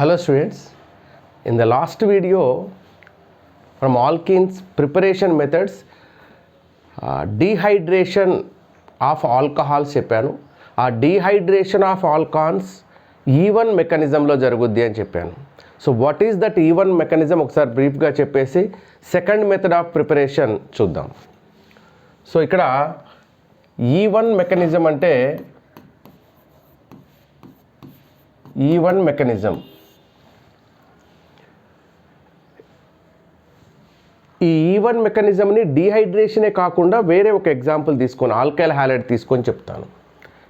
Hello students, in the last video from alkenes preparation methods, dehydration of alcohols చెప్పాను. ఆ dehydration of alcohols E1 మెకానిజంలో జరుగుద్ది అని చెప్పాను. So what is that E1 mechanism ఒకసారి బ్రీఫ్గా చెప్పేసి సెకండ్ మెథడ్ ఆఫ్ ప్రిపరేషన్ చూద్దాం. సో ఇక్కడ E1 మెకానిజం అంటే E1 మెకానిజం, ఈ E1 మెకానిజంని డీహైడ్రేషనే కాకుండా వేరే ఒక ఎగ్జాంపుల్ తీసుకొని ఆల్కైల్ హ్యాలైడ్ తీసుకొని చెప్తాను.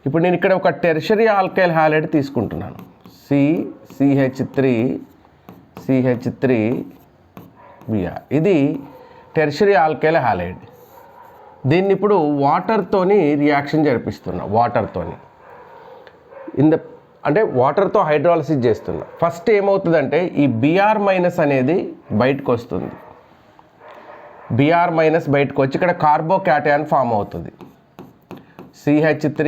ఇప్పుడు నేను ఇక్కడ ఒక టెర్షరీ ఆల్కైల్ హ్యాలైడ్ తీసుకుంటున్నాను. CH3Br, ఇది టెర్షరీ ఆల్కైల్ హ్యాలైడ్. దీన్ని ఇప్పుడు వాటర్తోని రియాక్షన్ జరిపిస్తున్నా. వాటర్తోని అంటే వాటర్తో హైడ్రాలసిస్ చేస్తున్నా. ఫస్ట్ ఏమవుతుందంటే ఈ Br- అనేది బయటకు వస్తుంది. Br- బయటకు వచ్చి ఇక్కడ కార్బోకాటయాన్ ఫామ్ అవుతుంది. CH3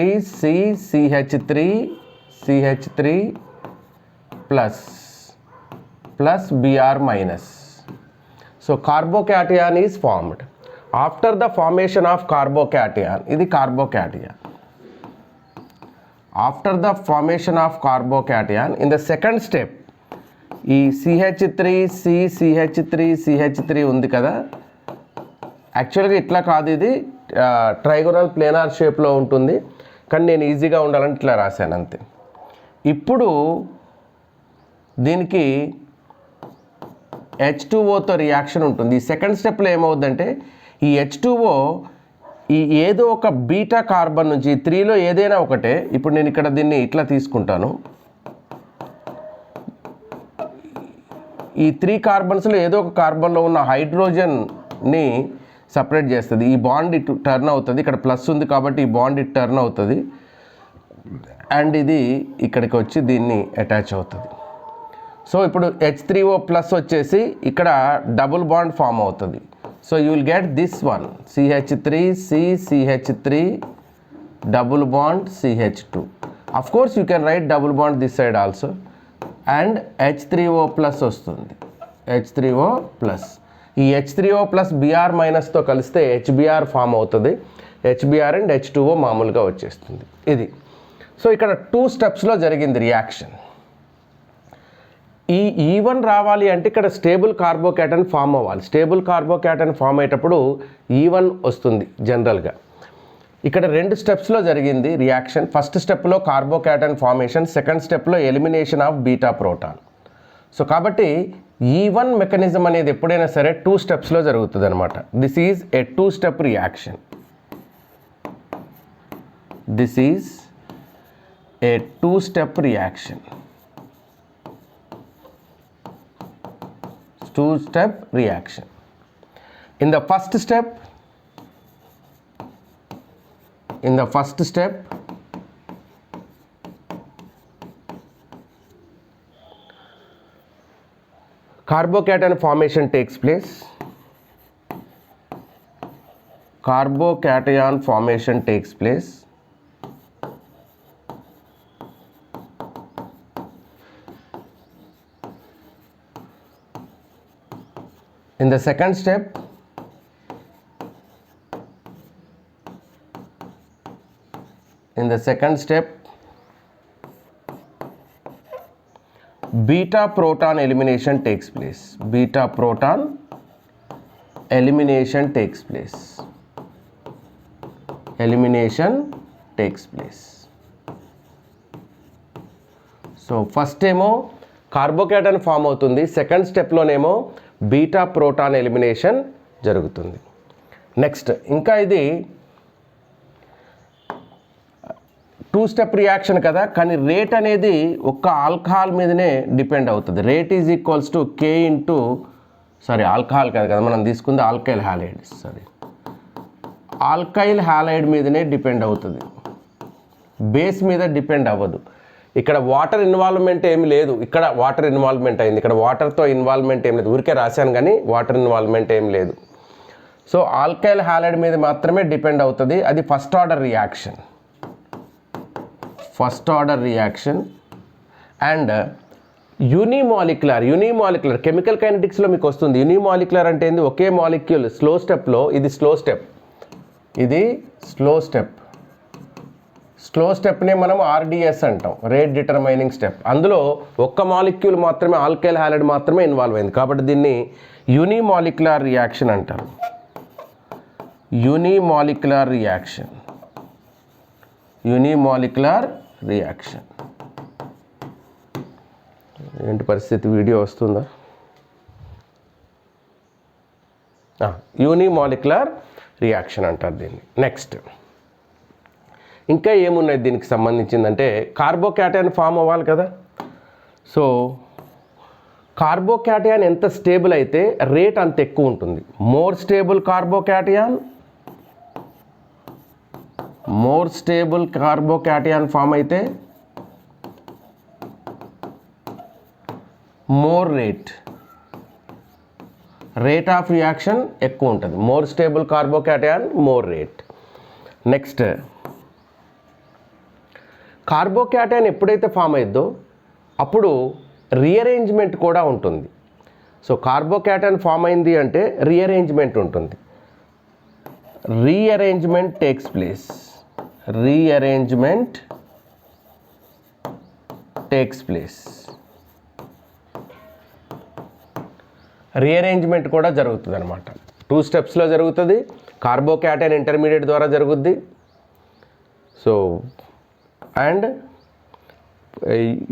plus Br-. So carbocation is formed. After the formation of carbocation, ఇది carbocation. After the formation of carbocation, in the second step, ఈ CH3 ఉంది కదా, యాక్చువల్గా ఇట్లా కాదు, ఇది ట్రైగోనల్ ప్లేనార్ షేప్లో ఉంటుంది, కానీ నేను ఈజీగా ఉండాలని ఇట్లా రాశాను అంతే. ఇప్పుడు దీనికి H2Oతో రియాక్షన్ ఉంటుంది. ఈ సెకండ్ స్టెప్లో ఏమవుద్దంటే ఈ H2O ఈ ఏదో ఒక బీటా కార్బన్ నుంచి 3లో ఏదైనా ఒకటే, ఇప్పుడు నేను ఇక్కడ దీన్ని ఇట్లా తీసుకుంటాను. ఈ 3 కార్బన్స్లో ఏదో ఒక కార్బన్లో ఉన్న హైడ్రోజన్ని సపరేట్ చేస్తుంది. ఈ బాండ్ ఇటు టర్న్ అవుతుంది, ఇక్కడ ప్లస్ ఉంది కాబట్టి ఈ బాండ్ ఇటు టర్న్ అవుతుంది, అండ్ ఇది ఇక్కడికి వచ్చి దీన్ని అటాచ్ అవుతుంది. సో ఇప్పుడు H3O ప్లస్ వచ్చేసి ఇక్కడ డబుల్ బాండ్ ఫామ్ అవుతుంది. So you will get this one, CH3 double bond CH2. Of course you can write double bond this side also, and H3O plus వస్తుంది. H3O ప్లస్, ఈ H3O plus Br- తో కలిస్తే HBr form అవుతుంది. HBr and H2O మామూలుగా వచ్చేస్తుంది. ఇది so ఇక్కడ 2 స్టెప్స్లో జరిగింది రియాక్షన్. ఈ E1 రావాలి అంటే ఇక్కడ స్టేబుల్ కార్బోకాటన్ ఫామ్ అవ్వాలి. స్టేబుల్ కార్బోకాటన్ ఫామ్ అయ్యేటప్పుడు E1 వస్తుంది జనరల్గా. ఇక్కడ 2 స్టెప్స్లో జరిగింది రియాక్షన్. ఫస్ట్ స్టెప్లో కార్బోకాటన్ ఫార్మేషన్, సెకండ్ స్టెప్లో elimination of beta proton. So కాబట్టి E1 మెకానిజం అనేది ఎప్పుడైనా సరే 2 స్టెప్స్లో జరుగుతుంది అనమాట. This is a 2 step reaction. This is a 2 step reaction. 2 step reaction. In the first step, carbocation formation takes place. Carbocation formation takes place. In the second step, beta proton elimination takes place. Beta proton elimination takes place. So first ఏమో కార్బోకాటన్ form అవుతుంది, second స్టెప్లోనేమో beta proton elimination జరుగుతుంది. Next ఇంకా ఇది 2 step reaction కదా, కానీ rate అనేది ఒక్క alcohol మీదనే డిపెండ్ అవుతుంది. Rate is equals to K into, alcohol కాదు కదా మనం తీసుకుంది, ఆల్కైల్ హ్యాలైడ్. ఆల్కైల్ హ్యాలైడ్ మీదనే డిపెండ్ అవుతుంది, బేస్ మీద డిపెండ్ అవ్వదు. ఇక్కడ వాటర్ ఇన్వాల్వ్మెంట్ ఏమి లేదు, ఇక్కడ వాటర్ ఇన్వాల్వ్మెంట్ అయింది, ఇక్కడ వాటర్తో ఇన్వాల్వ్మెంట్ ఏం లేదు, ఊరికే రాశాను కానీ వాటర్ ఇన్వాల్వ్మెంట్ ఏం లేదు. సో ఆల్కైల్ హ్యాలైడ్ మీద మాత్రమే డిపెండ్ అవుతుంది. అది first order reaction. And unimolecular chemical కైనెటిక్స్లో మీకు వస్తుంది. యూనిమాలిక్యులర్ అంటే ఏంది? ఒకే మాలిక్యూల్ స్లో స్టెప్లో, ఇది స్లో స్టెప్నే మనం ఆర్డిఎస్ అంటాం, రేట్ డిటర్మైనింగ్ స్టెప్. అందులో ఒక్క మాలిక్యూల్ మాత్రమే, ఆల్కైల్ హ్యాలైడ్ మాత్రమే ఇన్వాల్వ్ అయింది, కాబట్టి దీన్ని యూనిమాలిక్యులర్ రియాక్షన్ అంటారు. Unimolecular reaction. ఏంటి పరిస్థితి? వీడియో వస్తుందా? యూనిమాలిక్యులర్ రియాక్షన్ అంటారు దీన్ని. నెక్స్ట్ ఇంకా ఏమున్నాయి దీనికి సంబంధించిందంటే, కార్బోక్యాటయాన్ ఫామ్ అవ్వాలి కదా. సో కార్బోక్యాటయాన్ ఎంత స్టేబుల్ అయితే రేట్ అంత ఎక్కువ ఉంటుంది. మోర్ స్టేబుల్ కార్బోక్యాటయాన్ ఫామ్ అయితే మోర్ రేట్ ఆఫ్ రియాక్షన్ ఎక్కువ ఉంటుంది. More stable carbocation, more rate. Next carbocation ఎప్పుడైతే ఫామ్ అయిద్దో అప్పుడు రీఅరేంజ్మెంట్ కూడా ఉంటుంది. సో కార్బోక్యాటయాన్ ఫామ్ అయింది అంటే రీఅరేంజ్మెంట్ ఉంటుంది. Rearrangement takes place. రీఅరేంజ్మెంట్ కూడా జరుగుతుంది అనమాట. 2 స్టెప్స్లో జరుగుతుంది. కార్బోక్యాటయాన్ ఇంటర్మీడియట్ ద్వారా జరుగుద్ది. సో అండ్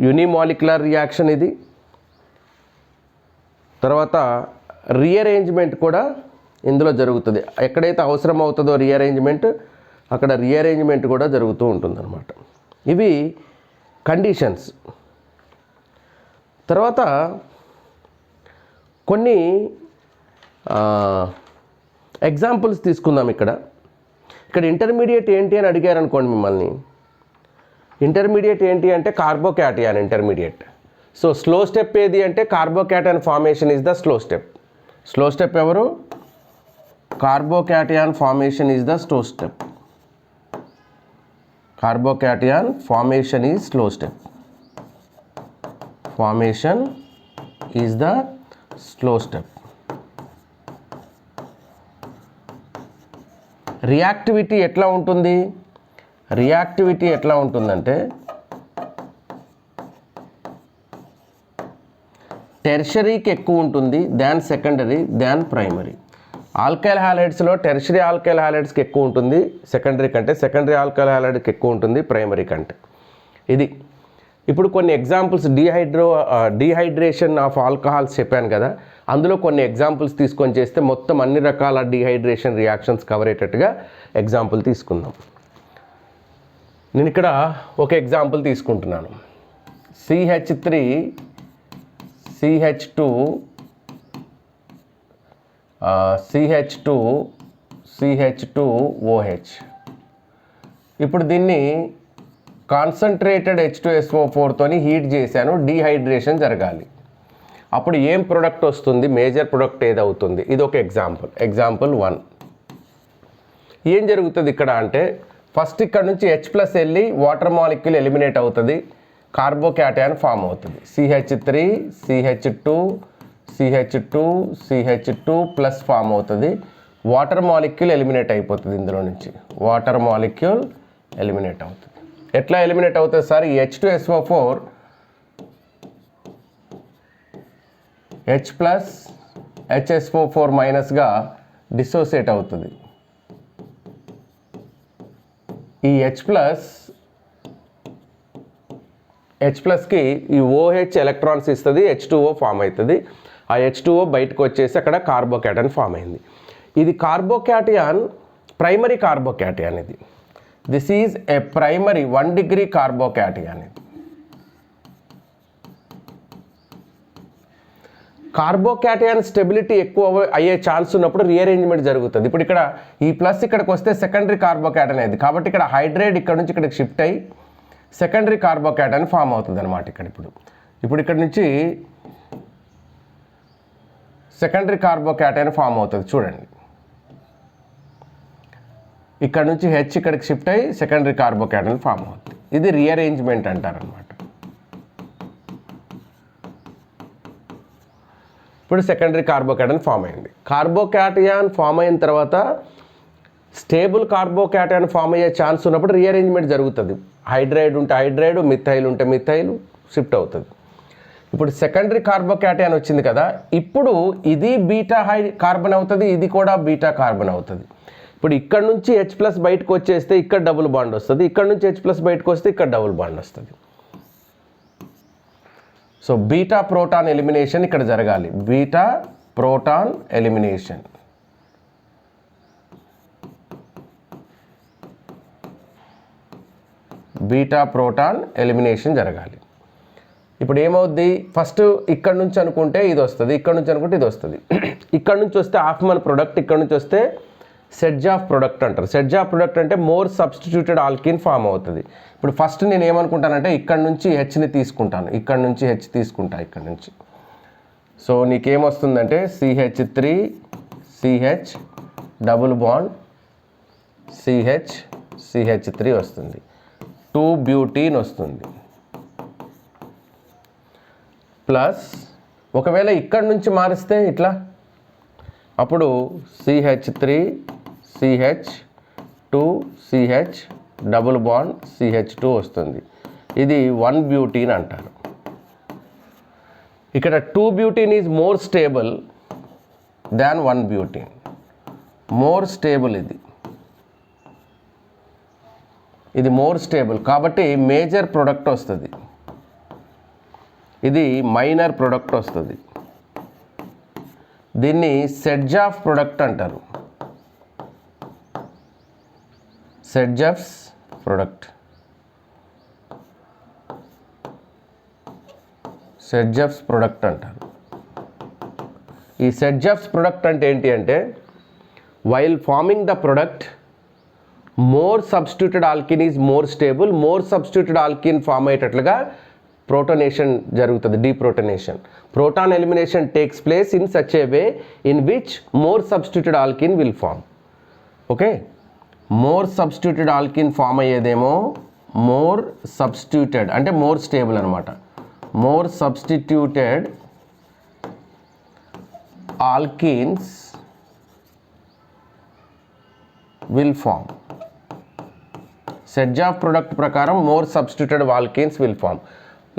యూనిమాలిక్యులర్ రియాక్షన్ ఇది. తర్వాత రీఅరేంజ్మెంట్ కూడా ఇందులో జరుగుతుంది. ఎక్కడైతే అవసరం అవుతుందో రీఅరేంజ్మెంట్, అక్కడ రీఅరేంజ్మెంట్ కూడా జరుగుతూ ఉంటుందన్నమాట. ఇవి కండిషన్స్. తర్వాత కొన్ని ఎగ్జాంపుల్స్ తీసుకుందాం. ఇక్కడ ఇంటర్మీడియట్ ఏంటి అని అడిగారు అనుకోండి మిమ్మల్ని. ఇంటర్మీడియట్ ఏంటి అంటే carbocation intermediate. So slow step ఏది అంటే carbocation formation is the slow step. Slow step ఎవరు? Carbocation formation is the slow step. Carbocation formation is slow step. Formation is the slow step. Reactivity ఎట్లా ఉంటుంది? Reactivity ఎట్లా ఉంటుందంటే టెర్షరీకి ఎక్కువ ఉంటుంది than secondary than primary. Alkyl హ్యాలైడ్స్లో tertiary alkyl హ్యాలైడ్స్కి ఎక్కువ ఉంటుంది సెకండరీ కంటే, సెకండరీ ఆల్కైల్ హ్యాలైడ్కి ఎక్కువ ఉంటుంది ప్రైమరీ కంటే. ఇది ఇప్పుడు కొన్ని ఎగ్జాంపుల్స్ డీహైడ్రేషన్ ఆఫ్ ఆల్కహాల్స్ చెప్పాను కదా, అందులో కొన్ని ఎగ్జాంపుల్స్ తీసుకొని చేస్తే మొత్తం అన్ని రకాల డీహైడ్రేషన్ రియాక్షన్స్ కవర్ అయ్యేటట్టుగా ఎగ్జాంపుల్ తీసుకుందాం. నేను ఇక్కడ ఒక ఎగ్జాంపుల్ తీసుకుంటున్నాను. CH3 CH2 CH2OH. ఇప్పుడు దీన్ని కాన్సన్ట్రేటెడ్ H2SO4 తోని హీట్ చేశాను, డీహైడ్రేషన్ జరగాలి. అప్పుడు ఏం ప్రొడక్ట్ వస్తుంది? మేజర్ ప్రొడక్ట్ ఏదవుతుంది? ఇది ఒక ఎగ్జాంపుల్ 1. ఏం జరుగుతుంది ఇక్కడ అంటే ఫస్ట్ ఇక్కడ నుంచి H+ వెళ్ళి వాటర్ మాలిక్యూల్ ఎలిమినేట్ అవుతుంది, కార్బోక్యాటయాన్ ఫామ్ అవుతుంది. CH3 CH2 CH2 CH2 plus form అవుతుంది. వాటర్ మాలిక్యూల్ ఎలిమినేట్ అయిపోతుంది. ఇందులో నుంచి వాటర్ మాలిక్యూల్ ఎలిమినేట్ అవుతుంది. ఎట్లా ఎలిమినేట్ అవుతుంది సార్? ఈ H2SO4 H+ HSO4 మైనస్గా డిసోసియేట్ అవుతుంది. ఈ H+కి ఈ OH ఎలక్ట్రాన్స్ ఇస్తుంది, H2O ఫామ్ అవుతుంది. ఆ H2O బయటకు వచ్చేసి అక్కడ కార్బోక్యాటయాన్ ఫామ్ అయింది. ఇది కార్బోక్యాటయాన్, ప్రైమరీ కార్బోక్యాటయాన్. ఇది this is a primary 1 degree carbocation. ఇది కార్బోక్యాటయాన్ స్టెబిలిటీ ఎక్కువ అయ్యే ఛాన్స్ ఉన్నప్పుడు రీఅరేంజ్మెంట్ జరుగుతుంది. ఇప్పుడు ఇక్కడ ఈ ప్లస్ ఇక్కడికి వస్తే సెకండరీ కార్బోక్యాటయాన్ అయింది, కాబట్టి ఇక్కడ హైడ్రేట్ ఇక్కడ నుంచి ఇక్కడికి షిఫ్ట్ అయ్యి సెకండరీ కార్బోక్యాటయాన్ ఫామ్ అవుతుంది అనమాట. ఇప్పుడు ఇక్కడ నుంచి సెకండరీ కార్బోక్యాటయాన్ ఫామ్ అవుతుంది. చూడండి, ఇక్కడ నుంచి H ఇక్కడికి షిఫ్ట్ అయ్యి సెకండరీ కార్బోక్యాటయాన్ ఫామ్ అవుతుంది. ఇది రీఅరేంజ్మెంట్ అంటారనమాట. ఇప్పుడు సెకండరీ కార్బోకేటయాన్ ఫామ్ అయింది. కార్బోకేటయాన్ ఫామ్ అయిన తర్వాత స్టేబుల్ కార్బోకేటయాన్ ఫామ్ అయ్యే ఛాన్స్ ఉన్నప్పుడు రీఅరేంజ్మెంట్ జరుగుతుంది. హైడ్రైడ్ ఉంటే హైడ్రైడ్, మిథైల్ ఉంటే మిథైల్ షిఫ్ట్ అవుతుంది. ఇప్పుడు సెకండరీ కార్బోకేటయాన్ వచ్చింది కదా, ఇప్పుడు ఇది బీటా కార్బన్ అవుతుంది, ఇది కూడా బీటా కార్బన్ అవుతుంది. ఇప్పుడు ఇక్కడ నుంచి H+ బయటకు వచ్చేస్తే ఇక్కడ డబుల్ బాండ్ వస్తుంది, ఇక్కడ నుంచి H+ బయటకు వస్తే ఇక్కడ డబుల్ బాండ్ వస్తుంది. సో బీటా ప్రోటాన్ ఎలిమినేషన్ ఇక్కడ జరగాలి. Beta proton elimination. Beta proton elimination జరగాలి. ఇప్పుడు ఏమవుద్ది, ఫస్ట్ ఇక్కడ నుంచి అనుకుంటే ఇది వస్తుంది, ఇక్కడ నుంచి అనుకుంటే ఇది వస్తుంది. ఇక్కడ నుంచి వస్తే హాఫ్మన్ ప్రొడక్ట్, ఇక్కడ నుంచి వస్తే సెడ్జాఫ్ ప్రొడక్ట్ అంటారు. సెడ్జాఫ్ ప్రొడక్ట్ అంటే మోర్ సబ్స్టిట్యూటెడ్ ఆల్కిన్ ఫామ్ అవుతుంది. ఇప్పుడు ఫస్ట్ నేను ఏమనుకుంటానంటే ఇక్కడ నుంచి హెచ్ని తీసుకుంటాను, ఇక్కడ నుంచి హెచ్ తీసుకుంటా, ఇక్కడ నుంచి. సో నీకేమొస్తుందంటే CH3 CH double bond CH CH3 వస్తుంది, 2-బ్యూటీన్ వస్తుంది. ప్లస్ ఒకవేళ ఇక్కడ నుంచి మారిస్తే ఇట్లా, అప్పుడు CH3 CH 2 CH double bond CH2 వస్తుంది. ఇది 1-బ్యూటీన్ అంటారు. ఇక్కడ two butene is more stable than one butene. More stable ఇది మోర్ స్టేబుల్ కాబట్టి మేజర్ ప్రొడక్ట్ వస్తుంది, ఇది మైనర్ ప్రొడక్ట్ వస్తుంది. దీన్ని సెడ్జాఫ్ ప్రొడక్ట్ అంటారు. సెడ్జాఫ్స్ ప్రొడక్ట్, సెడ్జాఫ్స్ ప్రొడక్ట్ అంటారు. ఈ సెడ్జాఫ్స్ ప్రొడక్ట్ అంటే ఏంటి అంటే, while forming the product more substituted alkene is more stable. More substituted alkene form అయ్యేటట్లుగా ప్రోటోనేషన్ జరుగుతుంది, deprotonation. Proton elimination takes place in such a way in which more substituted alkene will form. Okay, more substituted alkene form అయ్యేదేమో more substituted అంటే more stable అనమాట. More substituted alkenes will form. Saytzeff product ప్రకారం more substituted alkenes will form.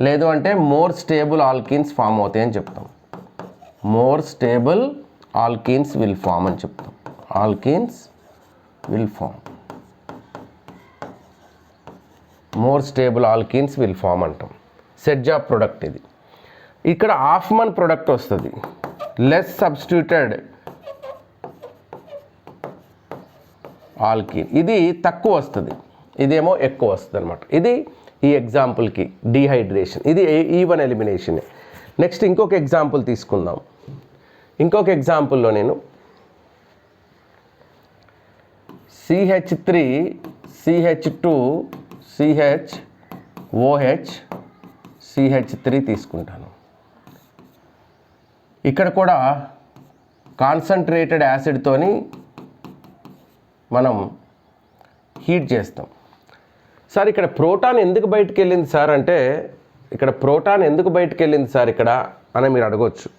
లేదు అంటే more stable alkenes form అవుతాయి అని చెప్తాం. More stable alkenes will form అని చెప్తాం. Alkenes will form, more stable alkenes will form అంటాం. సెడ్జాఫ్ ప్రొడక్ట్ ఇది. ఇక్కడ హాఫ్మన్ ప్రొడక్ట్ వస్తుంది, లెస్ సబ్స్టిట్యూటెడ్ ఆల్కిన్. ఇది తక్కువ వస్తుంది, ఇదేమో ఎక్కువ వస్తుంది అనమాట. ఇది ఈ ఎగ్జాంపుల్కి డీహైడ్రేషన్, ఇది E1 ఎలిమినేషన్. నెక్స్ట్ ఇంకొక ఎగ్జాంపుల్ తీసుకుందాం. ఇంకొక ఎగ్జాంపుల్లో నేను CH3 CH2 CH OH CH3 తీసుకుంటాను. ఇక్కడ కూడా కాన్సన్ట్రేటెడ్ యాసిడ్తోని మనం హీట్ చేస్తాం. సార్ ఇక్కడ ప్రోటాన్ ఎందుకు బయటకు వెళ్ళింది సార్ అంటే, ఇక్కడ ప్రోటాన్ ఎందుకు బయటకు వెళ్ళింది సార్ ఇక్కడ అని మీరు అడగవచ్చు.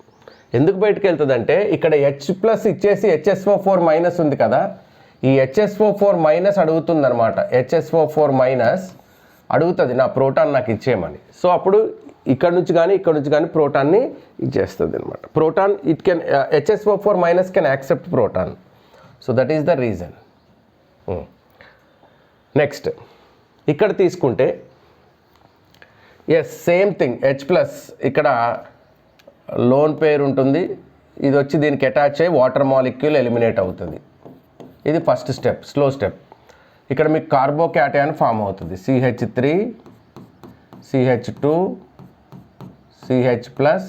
ఎందుకు బయటకు వెళ్తుంది అంటే, ఇక్కడ H+ ఇచ్చేసి HSO4- ఉంది కదా, ఈ HSO4- అడుగుతుంది అనమాట. HSO4- అడుగుతుంది నా ప్రోటాన్ నాకు ఇచ్చేయమని. సో అప్పుడు ఇక్కడ నుంచి కానీ ప్రోటాన్ని ఇచ్చేస్తుంది అనమాట. Proton it can HSO4- can accept proton. So that is the reason. Next ఇక్కడ తీసుకుంటే సేమ్ థింగ్, H+ ఇక్కడ లోన్ పేర్ ఉంటుంది, ఇది వచ్చి దీనికి అటాచ్ అయ్యి వాటర్ మాలిక్యూల్ ఎలిమినేట్ అవుతుంది. ఇది ఫస్ట్ స్టెప్, స్లో స్టెప్. ఇక్కడ మీకు కార్బోకేటయాన్ ఫామ్ అవుతుంది, CH3 CH2 CH+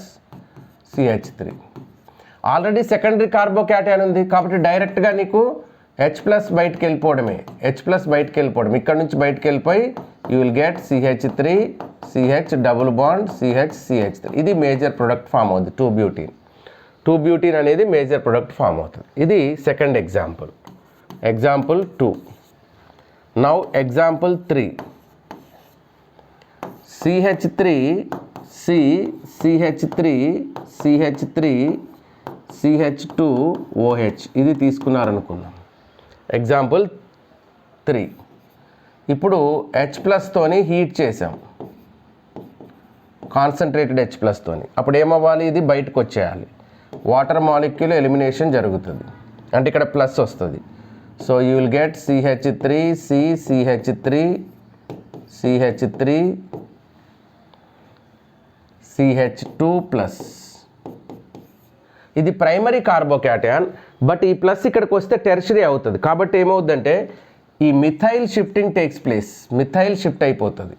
CH3. Already secondary carbocation ఉంది కాబట్టి డైరెక్ట్గా నీకు H+ బయటకు వెళ్ళిపోవడమే, H+ బయటకు వెళ్ళిపోవడం. ఇక్కడ నుంచి బయటకు వెళ్ళిపోయి you will get CH3 CH double bond CH CH3. ఇది మేజర్ ప్రొడక్ట్ ఫామ్ అవుతుంది, 2-బ్యూటీన్. 2-బ్యూటీన్ అనేది మేజర్ ప్రొడక్ట్ ఫామ్ అవుతుంది. ఇది second example. Example 2. Now example 3. CH3 C CH3 CH3 CH2OH ఇది తీసుకున్నారనుకుందాం. ఎగ్జాంపుల్ 3. ఇప్పుడు H+తోని హీట్ చేసాం, కాన్సన్ట్రేటెడ్ H+తోని. అప్పుడు ఏమవ్వాలి, ఇది బయటకు వచ్చేయాలి, వాటర్ మాలిక్యూల్ ఎలిమినేషన్ జరుగుతుంది, అంటే ఇక్కడ ప్లస్ వస్తుంది. So you will get CH3 CH3 CH3 CH2+. ఇది ప్రైమరీ కార్బోక్యాటయాన్, బట్ ఈ ప్లస్ ఇక్కడికి వస్తే టెర్షరీ అవుతుంది. కాబట్టి ఏమవుతుందంటే ఈ methyl shifting takes place, methyl shift అయిపోతుంది.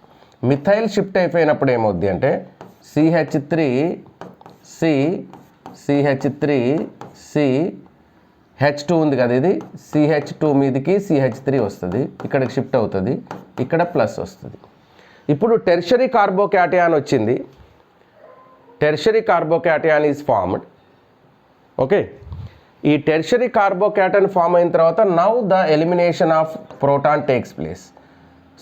మిథైల్ షిఫ్ట్ అయిపోయినప్పుడు ఏమవుద్ది అంటే CH3 H2 ఉంది కదా, ఇది CH2 మీదకి CH3 వస్తుంది, ఇక్కడికి షిఫ్ట్ అవుతుంది, ఇక్కడ ప్లస్ వస్తుంది. ఇప్పుడు టెర్షరీ కార్బోక్యాటయాన్ వచ్చింది, tertiary carbocation is formed. Okay, ఈ టెర్షరీ కార్బోక్యాటయాన్ ఫామ్ అయిన తర్వాత now the elimination of proton takes place.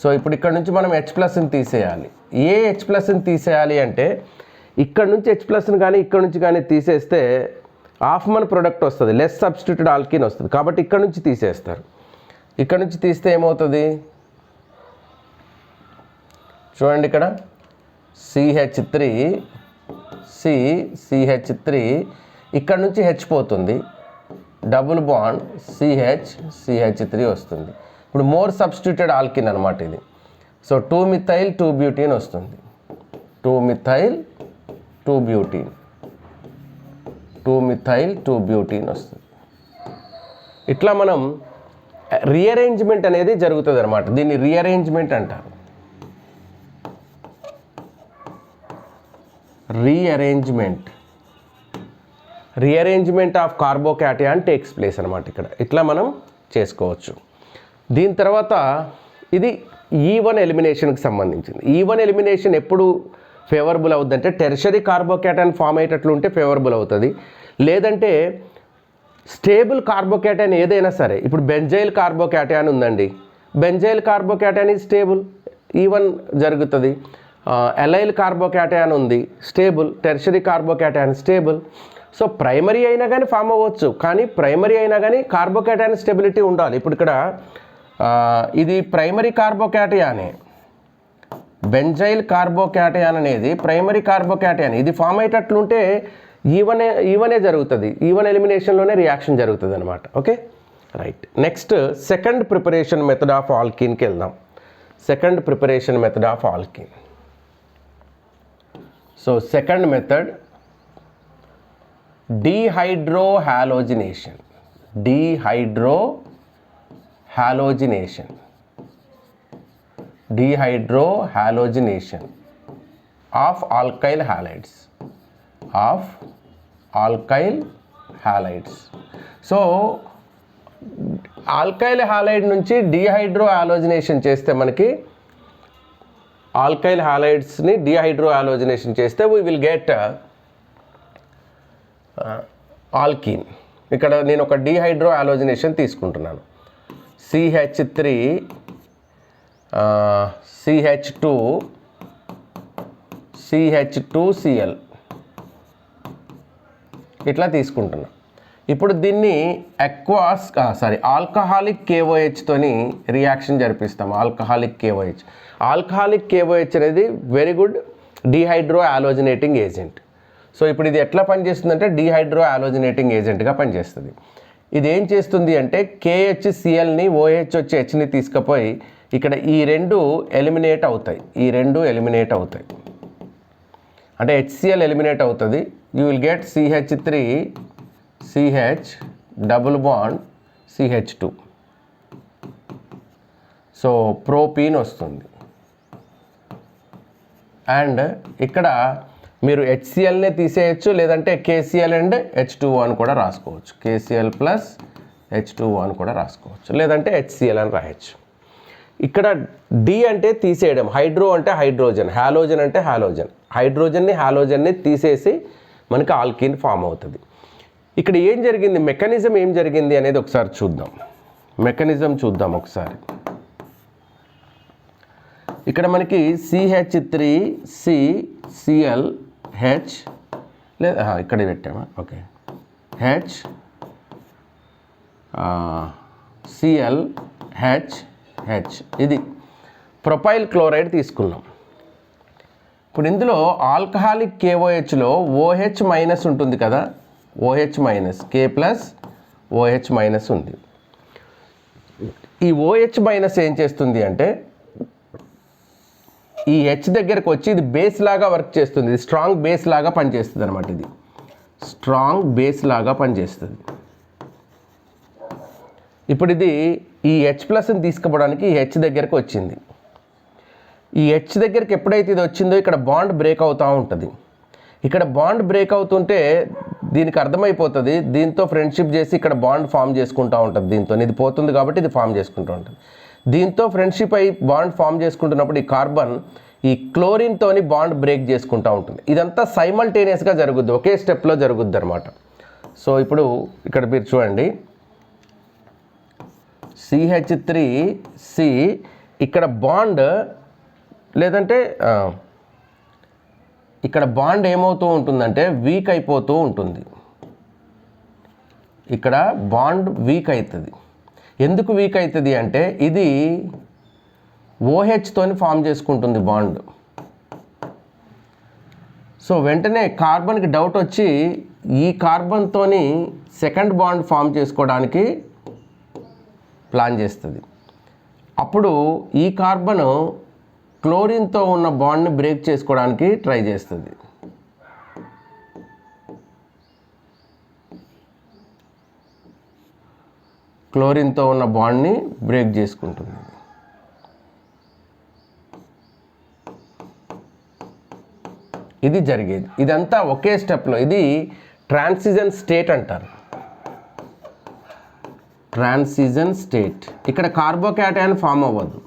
So ఇప్పుడు ఇక్కడ నుంచి మనం H+ని తీసేయాలి. ఏ H+ని తీసేయాలి అంటే ఇక్కడ నుంచి H+ని కానీ ఇక్కడ నుంచి కానీ తీసేస్తే హాఫ్మన్ ప్రొడక్ట్ వస్తుంది, లెస్ సబ్స్టిట్యూటెడ్ ఆల్కిన్ వస్తుంది. కాబట్టి ఇక్కడ నుంచి తీసేస్తారు. ఇక్కడ నుంచి తీస్తే ఏమవుతుంది చూడండి, ఇక్కడ CH3 CH3 ఇక్కడ నుంచి H పోతుంది, డబుల్ బాండ్ CH3 వస్తుంది. ఇప్పుడు మోర్ సబ్స్టిట్యూటెడ్ ఆల్కిన్ అనమాట ఇది. సో 2-మిథైల్ 2-బ్యూటీన్ వస్తుంది, 2-మిథైల్ 2-బ్యూటీన్, 2-మిథైల్ 2-బ్యూటీన్ వస్తుంది. ఇట్లా మనం రీఅరేంజ్మెంట్ అనేది జరుగుతుంది అనమాట. దీన్ని రీఅరేంజ్మెంట్ అంటారు. Rearrangement of carbocation takes place అనమాట ఇక్కడ. ఇట్లా మనం చేసుకోవచ్చు. దీని తర్వాత ఇది E1 ఎలిమినేషన్కి సంబంధించింది. E1 ఎలిమినేషన్ ఎప్పుడు ఫేవరబుల్ అవుతుందంటే టెర్షరీ కార్బోక్యాటయాన్ ఫామ్ అయ్యేటట్లు ఉంటే ఫేవరబుల్ అవుతుంది. లేదంటే స్టేబుల్ కార్బోక్యాటయాన్ ఏదైనా సరే, ఇప్పుడు బెంజైల్ కార్బోక్యాటయాన్ ఉందండి, benzyl carbocation is stable, E1 జరుగుతుంది. ఎలైల్ కార్బోక్యాటయాన్ ఉంది, stable, tertiary carbocation stable. So primary అయినా కానీ ఫామ్ అవ్వచ్చు, కానీ ప్రైమరీ అయినా కానీ కార్బోక్యాటయాన్ స్టెబిలిటీ ఉండాలి. ఇప్పుడు ఇక్కడ ఇది ప్రైమరీ కార్బోక్యాటయానే, బెంజైల్ కార్బోక్యాటయాన్ అనేది ప్రైమరీ కార్బోక్యాటయాన్. ఇది ఫామ్ అయ్యేటట్లుంటే ఈవనే జరుగుతుంది, E1 ఎలిమినేషన్లోనే రియాక్షన్ జరుగుతుంది అనమాట. Okay, right. Next second preparation method of ఆల్కిన్కి వెళ్దాం. Second preparation method of alkene. So second method dehydrohalogenation. Dehydrohalogenation of alkyl halides. So alkyl halide నుంచి డీహైడ్రోహాలోజినేషన్ చేస్తే మనకి ఆల్కైల్ హాలైడ్స్ని డీహైడ్రోహాలోజినేషన్ చేస్తే వీ విల్ గెట్ ఆల్కీన్. ఇక్కడ నేను ఒక డీహైడ్రోహాలోజినేషన్ తీసుకుంటున్నాను. CH3 CH2Cl ఇట్లా తీసుకుంటున్నాను. ఇప్పుడు దీన్ని ఆల్కహాలిక్ KOH తోని రియాక్షన్ జరిపిస్తాం. ఆల్కహాలిక్ KOH అనేది వెరీ గుడ్ డీహైడ్రోహాలోజినేటింగ్ ఏజెంట్. సో ఇప్పుడు ఇది ఎట్లా పనిచేస్తుందంటే డీహైడ్రోహాలోజినేటింగ్ ఏజెంట్గా పనిచేస్తుంది. ఇది ఏం చేస్తుంది అంటే KHClని OH వచ్చి Hని తీసుకుపోయి ఇక్కడ ఈ రెండు ఎలిమినేట్ అవుతాయి, అంటే HCl ఎలిమినేట్ అవుతుంది. You will get CH3 CH double bond CH2. So propene వస్తుంది. అండ్ ఇక్కడ మీరు HClనే తీసేయచ్చు, లేదంటే KCl అండ్ H2O అని కూడా రాసుకోవచ్చు. KCl ప్లస్ H2O అని కూడా రాసుకోవచ్చు, లేదంటే HCl అని రాయొచ్చు. ఇక్కడ D అంటే తీసేయడం, హైడ్రో అంటే హైడ్రోజన్, హాలోజన్ అంటే హాలోజన్. హాలోజన్ని తీసేసి మనకి ఆల్కిన్ ఫామ్ అవుతుంది. ఇక్కడ ఏం జరిగింది, మెకానిజం ఏం జరిగింది అనేది ఒకసారి చూద్దాం. ఒకసారి ఇక్కడ మనకి CH3CClH లేదా ఇక్కడ పెట్టామా, okay, H Cl H H. ఇది ప్రొపైల్ క్లోరైడ్ తీసుకున్నాం. ఇప్పుడు ఇందులో ఆల్కహాలిక్ KOHలో OH మైనస్ ఉంటుంది కదా, OH minus, K plus OH minus ఉంది. ఈ OH మైనస్ ఏం చేస్తుంది అంటే ఈ H దగ్గరకు వచ్చి ఇది బేస్ లాగా వర్క్ చేస్తుంది. ఇది స్ట్రాంగ్ బేస్ లాగా పనిచేస్తుంది అనమాట. ఇది స్ట్రాంగ్ బేస్ లాగా పనిచేస్తుంది. ఇప్పుడు ఇది ఈ H ప్లస్ని తీసుకుపోవడానికి ఈ H దగ్గరకు వచ్చింది. ఈ H దగ్గరికి ఎప్పుడైతే ఇది వచ్చిందో ఇక్కడ బాండ్ బ్రేక్ అవుతూ ఉంటుంది. ఇక్కడ బాండ్ బ్రేక్ అవుతుంటే దీనికి అర్థమైపోతుంది, దీంతో ఫ్రెండ్షిప్ చేసి ఇక్కడ బాండ్ ఫామ్ చేసుకుంటూ ఉంటుంది. దీంతో ఇది పోతుంది కాబట్టి ఇది ఫామ్ చేసుకుంటూ ఉంటుంది. దీంతో ఫ్రెండ్షిప్ అయి బాండ్ ఫామ్ చేసుకుంటున్నప్పుడు ఈ కార్బన్ ఈ క్లోరిన్తోని బాండ్ బ్రేక్ చేసుకుంటూ ఉంటుంది. ఇదంతా సైమల్టేనియస్గా జరుగుద్ది, ఒకే స్టెప్లో జరుగుద్ది అనమాట. సో ఇప్పుడు ఇక్కడ మీరు చూడండి, CH3C ఇక్కడ బాండ్ లేదంటే ఇక్కడ బాండ్ ఏమవుతూ ఉంటుందంటే వీక్ అయిపోతూ ఉంటుంది. ఇక్కడ బాండ్ వీక్ అవుతుంది. ఎందుకు వీక్ అవుతుంది అంటే ఇది OHతోని ఫామ్ చేసుకుంటుంది బాండ్. సో వెంటనే కార్బన్కి డౌట్ వచ్చి ఈ కార్బన్తోని సెకండ్ బాండ్ ఫామ్ చేసుకోవడానికి ప్లాన్ చేస్తుంది. అప్పుడు ఈ కార్బన్ క్లోరిన్తో ఉన్న బాండ్ని బ్రేక్ చేసుకోవడానికి ట్రై చేస్తుంది. క్లోరిన్తో ఉన్న బాండ్ని బ్రేక్ చేసుకుంటుంది. ఇది జరిగేది. ఇదంతా ఒకే స్టెప్లో. ఇది ట్రాన్సిషన్ స్టేట్ అంటారు. Transition state. ఇక్కడ కార్బోక్యాటయాన్ ఫామ్ అవ్వదు,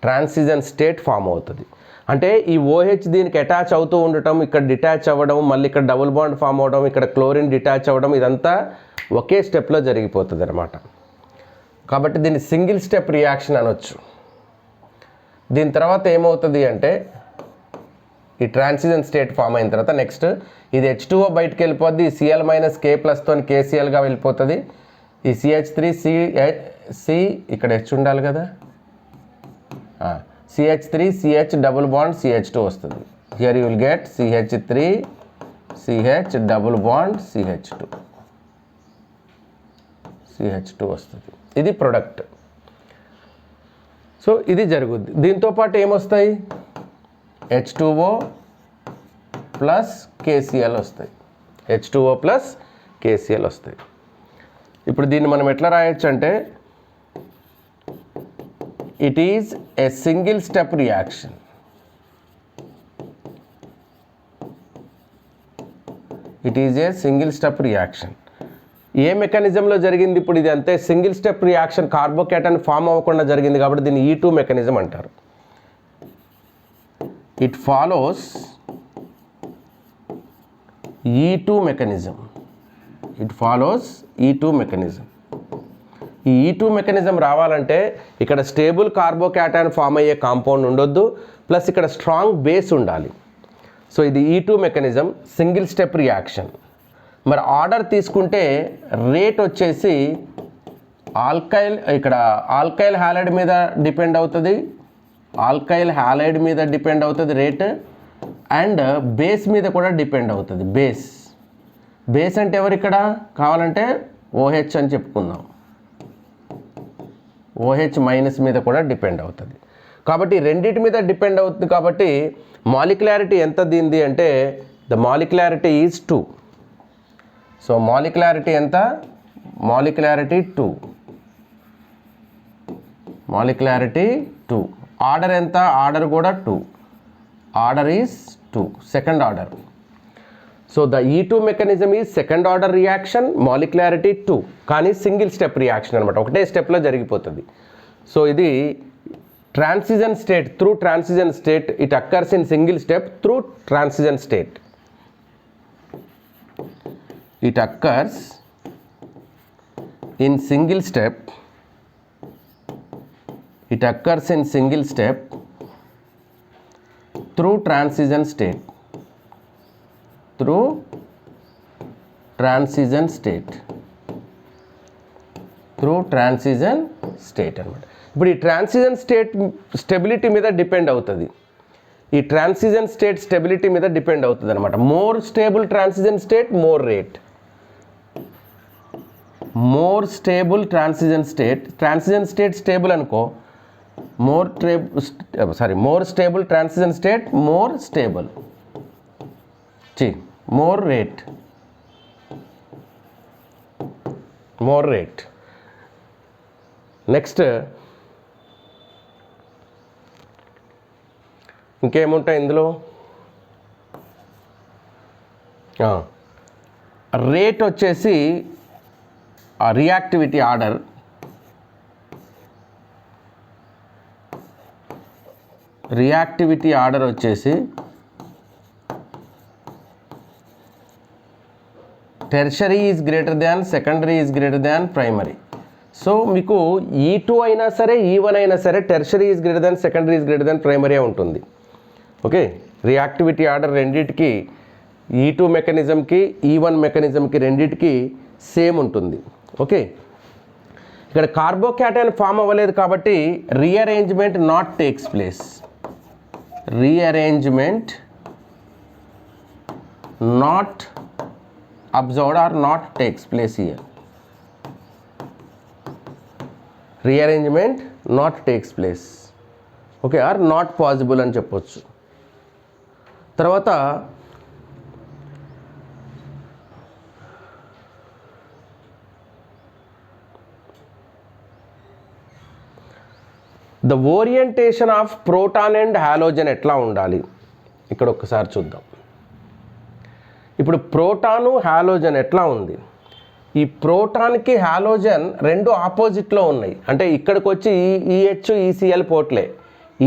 ట్రాన్సిషన్ స్టేట్ ఫామ్ అవుతుంది. అంటే ఈ OH దీనికి అటాచ్ అవుతూ ఉండటం, ఇక్కడ డిటాచ్ అవ్వడం, మళ్ళీ ఇక్కడ డబుల్ బాండ్ ఫామ్ అవ్వడం, ఇక్కడ క్లోరిన్ డిటాచ్ అవ్వడం, ఇదంతా ఒకే స్టెప్లో జరిగిపోతుంది అనమాట. కాబట్టి దీన్ని సింగిల్ స్టెప్ రియాక్షన్ అనొచ్చు. దీని తర్వాత ఏమవుతుంది అంటే ఈ ట్రాన్సిషన్ స్టేట్ ఫామ్ అయిన తర్వాత నెక్స్ట్ ఇది H2O బయటకు వెళ్ళిపోద్ది. ఈ Cl మైనస్ K ప్లస్తో KClగా వెళ్ళిపోతుంది. ఈ CH3C ఇక్కడ H ఉండాలి కదా, CH3CH డబుల్ బాండ్ CH2 వస్తుంది. Here you will get CH3CH double bond CH2 వస్తుంది. ఇది ప్రొడక్ట్. సో ఇది జరుగుద్ది. దీంతోపాటు ఏమొస్తాయి, H2O ప్లస్ KCl వస్తాయి. H2O ప్లస్ KCl వస్తాయి. ఇప్పుడు దీన్ని మనం ఎట్లా రాయొచ్చు అంటే it is a single step reaction. It is a single step reaction. ఏ మెకానిజంలో జరిగింది ఇప్పుడు ఇది అంతే, సింగిల్ స్టెప్ రియాక్షన్, కార్బోక్యాటన్ ఫామ్ అవ్వకుండా జరిగింది కాబట్టి దీన్ని E2 మెకానిజం అంటారు. It follows E2 mechanism. It follows E2 mechanism. ఈ E2 మెకానిజం రావాలంటే ఇక్కడ స్టేబుల్ కార్బోక్యాటయాన్ ఫామ్ అయ్యే కాంపౌండ్ ఉండొద్దు, ప్లస్ ఇక్కడ స్ట్రాంగ్ బేస్ ఉండాలి. సో ఇది E2 mechanism, single step reaction. మరి ఆర్డర్ తీసుకుంటే రేట్ వచ్చేసి ఇక్కడ ఆల్కైల్ హ్యాలైడ్ మీద డిపెండ్ అవుతుంది, ఆల్కైల్ హ్యాలైడ్ మీద డిపెండ్ అవుతుంది రేట్, అండ్ బేస్ మీద కూడా డిపెండ్ అవుతుంది. బేస్ అంటే ఎవరు ఇక్కడ కావాలంటే OH అని చెప్పుకుందాం. OH మైనస్ మీద కూడా డిపెండ్ అవుతుంది. కాబట్టి రెండింటి మీద డిపెండ్ అవుతుంది. కాబట్టి మాలిక్యులారిటీ ఎంత దీనిది అంటే the molecularity is 2. So molecularity ఎంత, మాలిక్యులారిటీ 2. మాలిక్యులారిటీ 2. ఆర్డర్ ఎంత, ఆర్డర్ కూడా 2. Order is 2, second order. So the E2 mechanism is second order reaction, molecularity 2, కానీ సింగిల్ స్టెప్ రియాక్షన్ అనమాట, ఒకటే స్టెప్లో జరిగిపోతుంది. సో ఇది transition state, through transition state, it occurs in single step through transition state. It occurs in single step. It occurs in single step through transition state. Through transition state, through transition state అనమాట. ఇప్పుడు ఈ transition state stability మీద depend అవుతుంది, ఈ transition state stability మీద depend అవుతుంది అనమాట. More stable transition state more rate, more stable transition state stable అనుకో, more stable transition state more stable, more rate, more rate. Next ఇంకేముంటాయి ఇందులో, రేట్ వచ్చేసి రియాక్టివిటీ ఆర్డర్, రియాక్టివిటీ ఆర్డర్ వచ్చేసి tertiary is greater than, secondary is greater than primary. So మీకు E2 అయినా సరే E1 అయినా సరే tertiary is greater than, secondary is greater than primary ఉంటుంది. ఓకే, రియాక్టివిటీ ఆర్డర్ రెండింటికి, E2 మెకానిజంకి E1 మెకానిజంకి రెండింటికి సేమ్ ఉంటుంది. ఓకే, ఇక్కడ కార్బోక్యాటైన్ ఫామ్ అవ్వలేదు కాబట్టి rearrangement not takes place, rearrangement not observed or not takes place here, rearrangement not takes place. Okay, or not possible అని చెప్పొచ్చు. తర్వాత the orientation of proton and halogen ఎట్లా ఉండాలి ఇక్కడ ఒక్కసారి చూద్దాం. ఇప్పుడు ప్రోటాను హాలోజన్ ఎట్లా ఉంది, ఈ ప్రోటాన్కి హాలోజన్ రెండు ఆపోజిట్లో ఉన్నాయి. అంటే ఇక్కడికి వచ్చి ఈహెచ్ ఈసీఎల్ పోట్లే,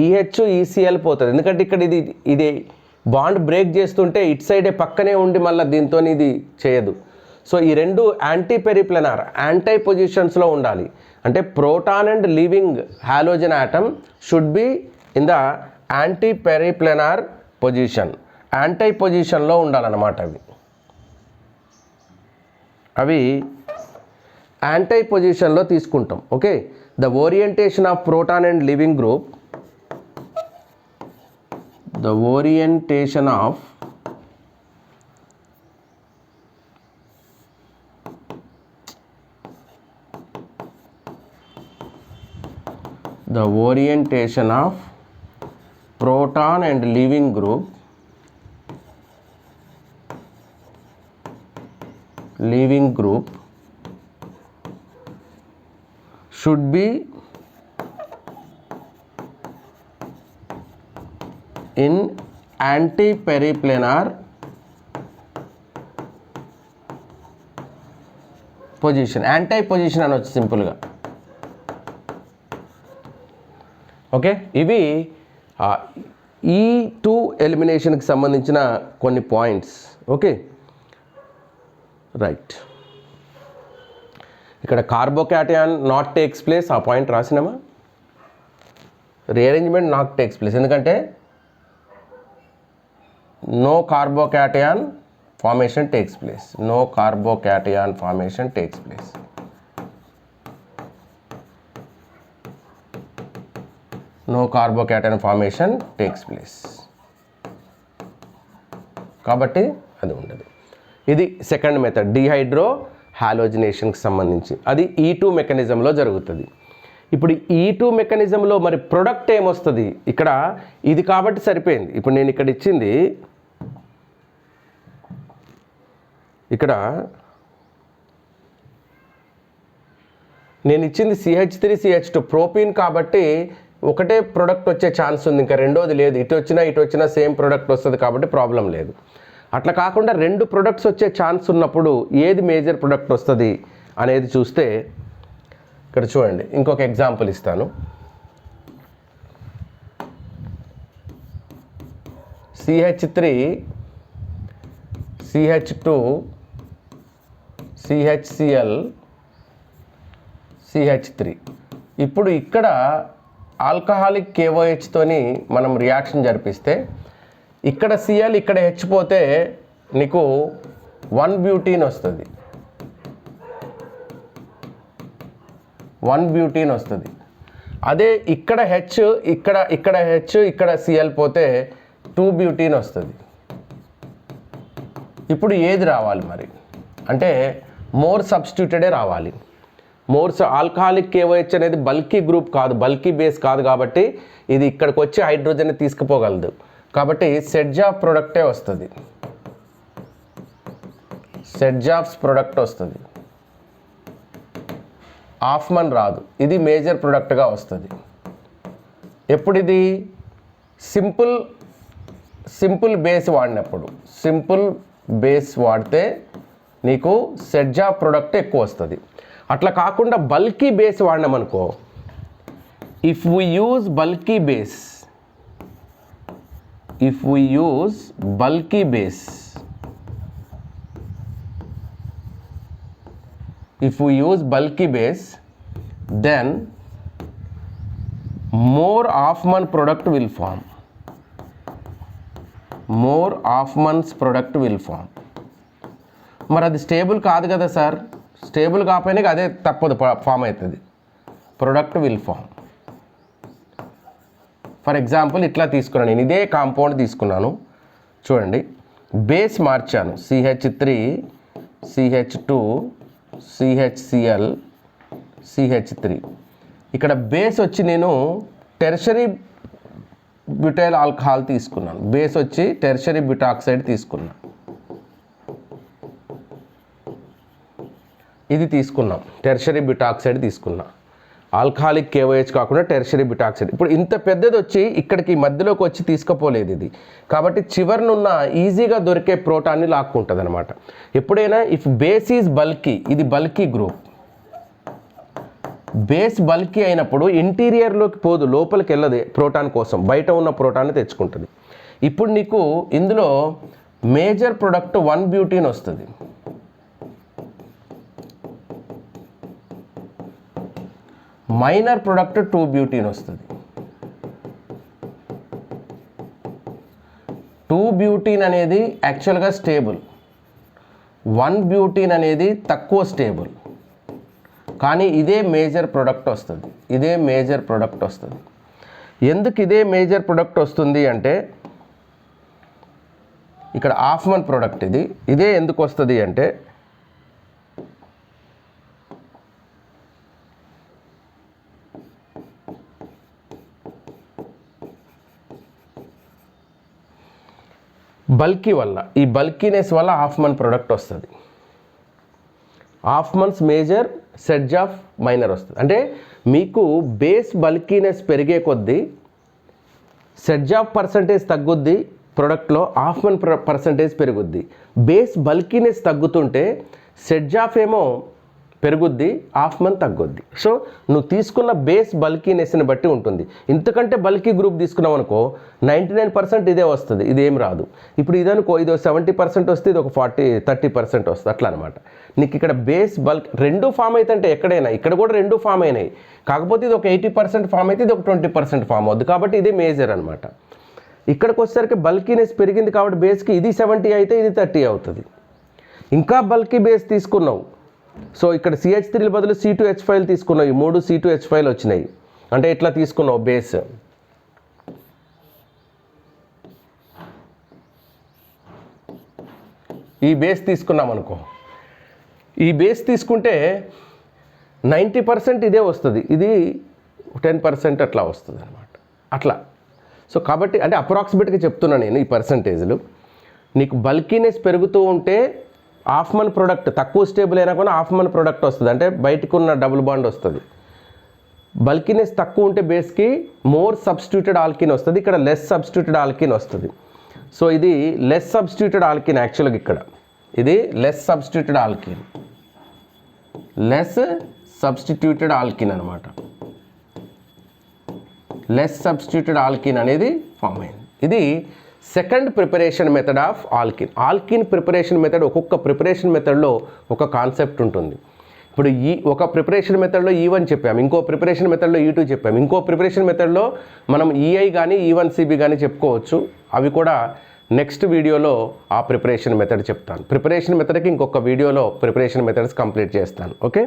ఈహెచ్ ఈసీఎల్ పోతుంది, ఎందుకంటే ఇక్కడ ఇది బాండ్ బ్రేక్ చేస్తుంటే ఇటు సైడే పక్కనే ఉండి మళ్ళీ దీంతో ఇది చేయదు. సో ఈ రెండు యాంటీ పెరిప్లెనార్, యాంటై పొజిషన్స్లో ఉండాలి. అంటే proton and leaving halogen atom should be in the anti periplanar position, anti పొజిషన్లో ఉండాలన్నమాట. అవి యాంటై పొజిషన్లో తీసుకుంటాం. Okay, the orientation of proton and leaving group, the orientation of proton and living group should be in anti-periplanar position, anti position అనొచ్చు సింపుల్గా. Okay, ఇవి E2 ఎలిమినేషన్కి సంబంధించిన కొన్ని పాయింట్స్. ఓకే రైట్, ఇక్కడ కార్బోక్యాటయాన్ నాట్ టేక్స్ ప్లేస్, ఆ point రాసినామా. Rearrangement not takes place ఎందుకంటే no carbocation formation takes place, no carbocation formation takes place. No carbocation formation takes place కాబట్టి అది ఉండదు. ఇది సెకండ్ మెథడ్, డిహైడ్రో హాలోజినేషన్కి సంబంధించి, అది E2 మెకానిజంలో జరుగుతుంది. ఇప్పుడు E2 మెకానిజంలో మరి ప్రొడక్ట్ ఏమొస్తుంది ఇక్కడ, ఇది కాబట్టి సరిపోయింది. ఇప్పుడు నేను ఇక్కడ ఇచ్చింది, ఇక్కడ నేను ఇచ్చింది CH3CH2 ప్రోపీన్ కాబట్టి ఒకటే ప్రొడక్ట్ వచ్చే ఛాన్స్ ఉంది, ఇంకా రెండోది లేదు. ఇటు వచ్చినా సేమ్ ప్రొడక్ట్ వస్తుంది కాబట్టి ప్రాబ్లం లేదు. అట్లా కాకుండా రెండు ప్రొడక్ట్స్ వచ్చే ఛాన్స్ ఉన్నప్పుడు ఏది మేజర్ ప్రొడక్ట్ వస్తుంది అనేది చూస్తే ఇక్కడ చూడండి, ఇంకొక ఎగ్జాంపుల్ ఇస్తాను. CH3 CH2 CHCl CH3. ఇప్పుడు ఇక్కడ ఆల్కహాలిక్ KOH తోని మనం రియాక్షన్ జరిపిస్తే ఇక్కడ Cl ఇక్కడ H పోతే నీకు 1 బ్యూటీన్ వస్తుంది, 1 బ్యూటీన్ వస్తుంది. అదే ఇక్కడ హెచ్, ఇక్కడ హెచ్, ఇక్కడ సిఎల్ పోతే 2 బ్యూటీన్ వస్తుంది. ఇప్పుడు ఏది రావాలి మరి అంటే మోర్ సబ్స్టిట్యూటెడే రావాలి. ఆల్కహాలిక్ KOH అనేది బల్కీ గ్రూప్ కాదు, బల్కీ బేస్ కాదు, కాబట్టి ఇది ఇక్కడికి వచ్చి హైడ్రోజన్ని తీసుకుపోగలదు. కాబట్టి సెడ్జాఫ్ ప్రొడక్టే వస్తుంది, సెడ్జాఫ్స్ ప్రొడక్ట్ వస్తుంది. హాఫ్మన్ రాదు, ఇది మేజర్ ప్రొడక్ట్గా వస్తుంది. ఎప్పుడు ఇది సింపుల్ బేస్ వాడినప్పుడు, సింపుల్ బేస్ వాడితే నీకు సెడ్జాఫ్ ప్రొడక్ట్ ఎక్కువ వస్తుంది. అట్లా కాకుండా బల్కీ బేస్ వాడినామనుకో, if we use bulky base, then more Hoffman product will form. మరి అది స్టేబుల్ కాదు కదా సార్, స్టేబుల్ కాకపోయినా అదే తప్పదు, ఫామ్ అవుతుంది, product will form. For example ఇట్లా తీసుకున్నాను, నేను ఇదే కాంపౌండ్ తీసుకున్నాను చూడండి, బేస్ మార్చాను, CH3 CH2 CHCl CH3. ఇక్కడ బేస్ వచ్చి నేను టెర్షరీ బ్యూటైల్ ఆల్కహాల్ తీసుకున్నాను, బేస్ వచ్చి టెర్షరీ బ్యూటాక్సైడ్ తీసుకున్నాను, ఇది తీసుకున్నాం, టెర్షరీ బ్యూటాక్సైడ్ తీసుకున్నాం. ఆల్కహాలిక్ KOH కాకుండా టెర్షరీ బ్యూటాక్సైడ్. ఇప్పుడు ఇంత పెద్దది వచ్చి ఇక్కడికి మధ్యలోకి వచ్చి తీసుకుపోలేదు ఇది, కాబట్టి చివరినున్న ఈజీగా దొరికే ప్రోటాన్ని లాక్కుంటుంది అనమాట. ఎప్పుడైనా ఇఫ్ బేస్ ఈజ్ బల్కీ, ఇది బల్కీ గ్రూప్, బేస్ బల్కీ అయినప్పుడు ఇంటీరియర్లోకి పోదు, లోపలికి వెళ్ళదు ప్రోటాన్ కోసం, బయట ఉన్న ప్రోటాన్ని తెచ్చుకుంటుంది. ఇప్పుడు నీకు ఇందులో మేజర్ ప్రొడక్ట్ 1 బ్యూటీన్ వస్తుంది, మైనర్ ప్రొడక్ట్ 2 బ్యూటీన్ వస్తుంది. 2 బ్యూటీన్ అనేది యాక్చువల్గా స్టేబుల్, 1 బ్యూటీన్ అనేది తక్కువ స్టేబుల్, కానీ ఇదే మేజర్ ప్రొడక్ట్ వస్తుంది, ఎందుకు ఇదే మేజర్ ప్రొడక్ట్ వస్తుంది అంటే ఇక్కడ హాఫ్మన్ ప్రొడక్ట్, ఇదే ఎందుకు వస్తుంది అంటే బల్కీ వల్ల, ఈ బల్కీనెస్ వల్ల హాఫ్మన్ ప్రొడక్ట్ వస్తుంది. హాఫ్మన్స్ మేజర్, సెడ్జాఫ్ మైనర్ వస్తుంది. అంటే మీకు బేస్ బల్కీనెస్ పెరిగే కొద్దీ సెడ్జాఫ్ పర్సంటేజ్ తగ్గుద్ది ప్రొడక్ట్లో, హాఫ్మన్ పర్సంటేజ్ పెరుగుద్ది. బేస్ బల్కీనెస్ తగ్గుతుంటే సెడ్జాఫ్ ఏమో పెరుగుద్ది, హాఫ్మన్ తగ్గుద్ది. సో నువ్వు తీసుకున్న బేస్ బల్కీనెస్ని బట్టి ఉంటుంది. ఇంతకంటే బల్కీ గ్రూప్ తీసుకున్నావు అనుకో 99% ఇదే వస్తుంది, ఇదేం రాదు. ఇప్పుడు ఇదనుకో, ఇది 70% వస్తే ఇది ఒక 30% వస్తుంది, అట్లా అనమాట. నీకు ఇక్కడ బేస్ బల్క్ రెండు ఫామ్ అవుతుంటే ఎక్కడైనా, ఇక్కడ కూడా రెండు ఫామ్ అయినాయి, కాకపోతే ఇది ఒక 80% ఫామ్ అయితే ఇది ఒక 20% ఫామ్ అవుద్ది, కాబట్టి ఇదే మేజర్ అనమాట. ఇక్కడికి వచ్చేసరికి బల్కీనెస్ పెరిగింది కాబట్టి బేస్కి ఇది 70 అయితే ఇది 30 అవుతుంది. ఇంకా బల్కీ బేస్ తీసుకున్నావు, సో ఇక్కడ CH3 బదులు C2H5 తీసుకున్నావు, ఈ 3 C2H5 వచ్చినాయి అంటే ఇట్లా తీసుకున్నావు బేస్. ఈ బేస్ తీసుకున్నాం అనుకో, ఈ బేస్ తీసుకుంటే 90% ఇదే వస్తుంది, ఇది 10% అట్లా వస్తుంది అనమాట, అట్లా. సో కాబట్టి అంటే అప్రాక్సిమేట్గా చెప్తున్నా నేను ఈ పర్సంటేజ్లు. నీకు బల్కీనెస్ పెరుగుతూ ఉంటే హాఫ్మన్ ప్రొడక్ట్ తక్కువ స్టేబుల్ అయినా కూడా హాఫ్మన్ ప్రొడక్ట్ వస్తుంది, అంటే బయటకు ఉన్న డబుల్ బాండ్ వస్తుంది. బల్కీనెస్ తక్కువ ఉంటే బేస్కి మోర్ సబ్స్టిట్యూటెడ్ ఆల్కిన్ వస్తుంది, ఇక్కడ లెస్ సబ్స్టిట్యూటెడ్ ఆల్కిన్ వస్తుంది. సో ఇది లెస్ సబ్స్టిట్యూటెడ్ ఆల్కిన్, యాక్చువల్గా ఇక్కడ ఇది లెస్ సబ్స్టిట్యూటెడ్ ఆల్కిన్ అనమాట. లెస్ సబ్స్టిట్యూటెడ్ ఆల్కిన్ అనేది ఫామ్ అయింది. ఇది second preparation method of alkene. Alkene preparation method, ఒక్కొక్క ప్రిపరేషన్ మెథడ్లో ఒక కాన్సెప్ట్ ఉంటుంది. ఇప్పుడు ఒక ప్రిపరేషన్ మెథడ్లో E1 చెప్పాము, ఇంకో ప్రిపరేషన్ మెథడ్లో E2 చెప్పాము, ఇంకో ప్రిపరేషన్ మెథడ్లో మనం EI కానీ E1CB కానీ చెప్పుకోవచ్చు. అవి కూడా నెక్స్ట్ వీడియోలో ఆ ప్రిపరేషన్ మెథడ్ చెప్తాను. ప్రిపరేషన్ మెథడ్కి ఇంకొక వీడియోలో ప్రిపరేషన్ మెథడ్స్ కంప్లీట్ చేస్తాను. Okay,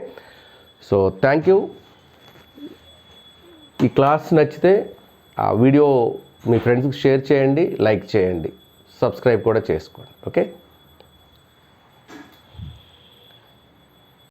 so thank you. ఈ క్లాస్ నచ్చితే ఆ వీడియో మీ ఫ్రెండ్స్కి షేర్ చేయండి, లైక్ చేయండి, సబ్స్క్రైబ్ కూడా చేసుకోండి. ఓకే.